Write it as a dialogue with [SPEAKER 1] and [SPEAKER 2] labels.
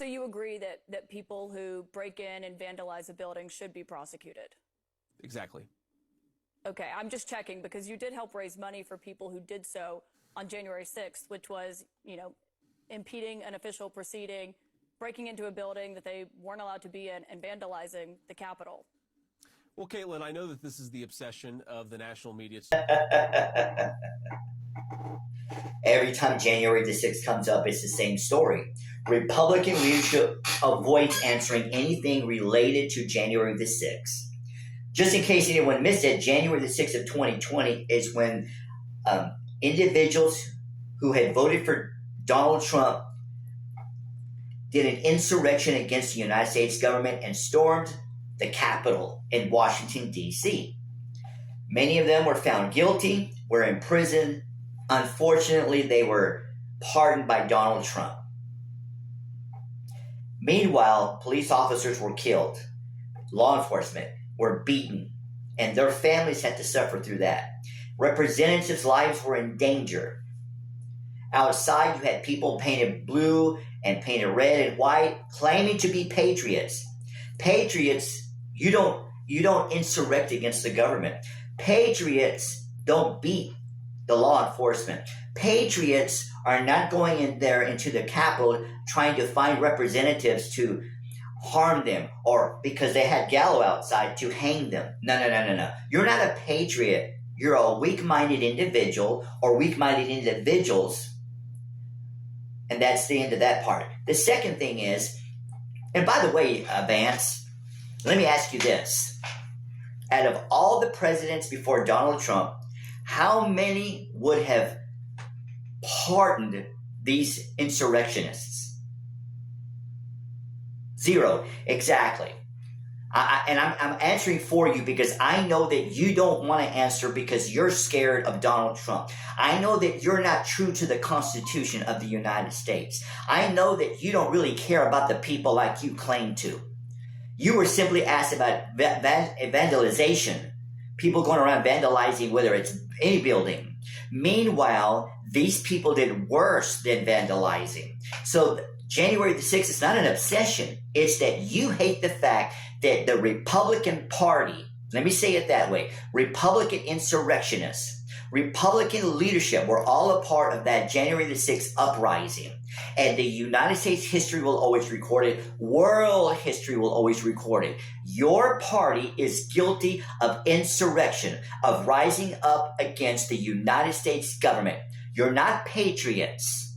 [SPEAKER 1] So you agree that people who break in and vandalize a building should be prosecuted?
[SPEAKER 2] Exactly.
[SPEAKER 1] Okay, I'm just checking because you did help raise money for people who did so on January 6th, which was, impeding an official proceeding, breaking into a building that they weren't allowed to be in, and vandalizing the Capitol.
[SPEAKER 2] Well, Caitlin, I know that this is the obsession of the national media.
[SPEAKER 3] Every time January the 6th comes up, it's the same story. Republican leadership avoids answering anything related to January the 6th. Just in case anyone missed it, January the 6th of 2020 is when individuals who had voted for Donald Trump did an insurrection against the United States government and stormed the Capitol in Washington, D.C. Many of them were found guilty, were imprisoned. Unfortunately, they were pardoned by Donald Trump. Meanwhile, police officers were killed. Law enforcement were beaten, and their families had to suffer through that. Representatives' lives were in danger. Outside, you had people painted blue and painted red and white, claiming to be patriots. Patriots, you don't insurrect against the government. Patriots don't beat the law enforcement. Patriots are not going in there into the Capitol trying to find representatives to harm them, or because they had Gallo outside to hang them. No. You're not a patriot. You're a weak-minded individual or weak-minded individuals. And that's the end of that part. The second thing is, and by the way, Vance, let me ask you this. Out of all the presidents before Donald Trump, how many would have pardoned these insurrectionists? Zero, exactly. I'm answering for you because I know that you don't want to answer because you're scared of Donald Trump. I know that you're not true to the Constitution of the United States. I know that you don't really care about the people like you claim to. You were simply asked about vandalization, people going around vandalizing whether it's any building. Meanwhile, these people did worse than vandalizing. So January the 6th is not an obsession. It's that you hate the fact that the Republican Party, let me say it that way, Republican insurrectionists, Republican leadership were all a part of that January the 6th uprising. And the United States history will always record it. World history will always record it. Your party is guilty of insurrection, of rising up against the United States government. You're not patriots.